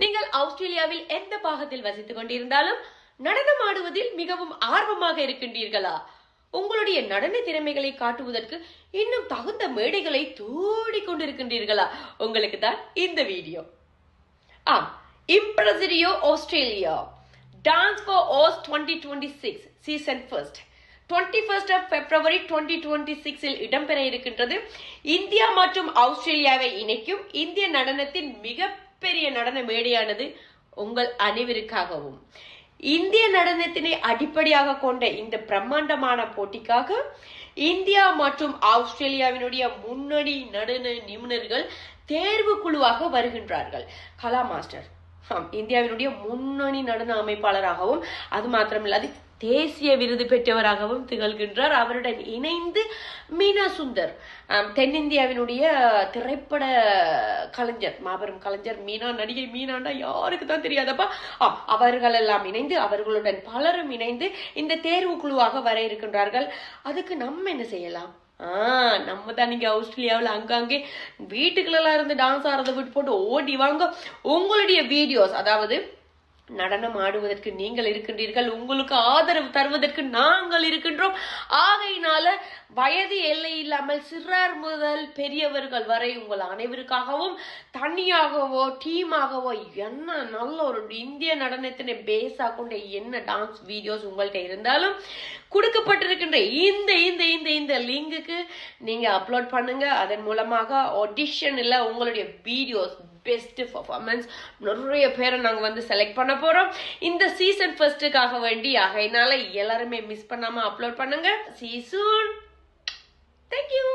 நீங்கள் ஆஸ்திரேலியாவில் எந்த பாகத்தில் வசித்துக் கொண்டிருந்தாலும் நடனம் ஆடுவதில் மிகவும் ஆர்வமாக இருக்கின்றீர்களா? உங்களுடைய நடன திறமைகளை காட்டுவதற்கு இன்னும் தகுந்த மேடைகளை தேடிக் கொண்டிருக்கின்றீர்களா? உங்களுக்கு தான் இந்த வீடியோ. Impresario Australia dance for us 2026 season 21st of February 2026 இடம்பெற இருக்கின்றது. இந்தியா மற்றும் ஆஸ்திரேலியாவை இணைக்கும் இந்திய நடனத்தின் மிகப்பெரிய நடன மேடையானது உங்கள் அனைவருக்காகவும். இந்திய நடனத்தினை அடிப்படையாக கொண்ட இந்த பிரம்மாண்டமான போட்டிக்காக இந்தியா மற்றும் ஆஸ்திரேலியாவினுடைய முன்னணி நடன நிபுணர்கள் தேர்வு குழுவாக வருகின்றார்கள். கலா மாஸ்டர் இந்தியாவினுடைய முன்னணி நடன அமைப்பாளராகவும் அது மாத்திரமில்லாது தேசிய விருது பெற்றவராகவும் திகழ்கின்றார். அவருடன் இணைந்து மீனா சுந்தர் தென்னிந்தியாவினுடைய திரைப்பட கலைஞர், மாபெரும் கலைஞர் மீனா, நடிகை மீனாண்டா யாருக்கு தான் தெரியாதப்பா. அவர்கள் எல்லாம் இணைந்து, அவர்களுடன் பலரும் இணைந்து இந்த தேர்வு குழுவாக வர இருக்கின்றார்கள். அதுக்கு நம்ம என்ன செய்யலாம்? நம்ம தான் நீங்க ஆஸ்திரேலியாவில் அங்கங்கே வீட்டுக்குள்ளெல்லாம் இருந்து டான்ஸ் ஆடுறதை விட்டு போட்டு ஓடி வாங்க. உங்களுடைய வீடியோஸ், அதாவது நடனம் ஆடுவதற்கு நீங்கள் இருக்கின்றீர்கள், உங்களுக்கு ஆதரவு தருவதற்கு நாங்கள் இருக்கின்றோம். ஆகையினால வயது எல்லை இல்லாமல் சிறார் முதல் பெரியவர்கள் வரை உங்கள் அனைவருக்காகவும் தனியாகவோ டீமாகவோ என்ன நல்ல ஒரு இந்திய நடனத்தினை பேஸா கொண்ட என்ன டான்ஸ் வீடியோஸ் உங்கள்கிட்ட இருந்தாலும் கொடுக்கப்பட்டிருக்கின்ற இந்த இந்த இந்த இந்த லிங்குக்கு நீங்க அப்லோட் பண்ணுங்க. அதன் மூலமாக ஆடிஷன் இல்ல உங்களுடைய வீடியோஸ் பெஸ்ட் பர்ஃபார்மன்ஸ் நிறைய பேரை நாங்க வந்து செலக்ட் பண்ண போறோம் இந்த சீசன் 1க்காக வேண்டி. ஆகையினால எல்லாருமே மிஸ் பண்ணாம அப்லோட் பண்ணுங்க. See you soon. Thank you.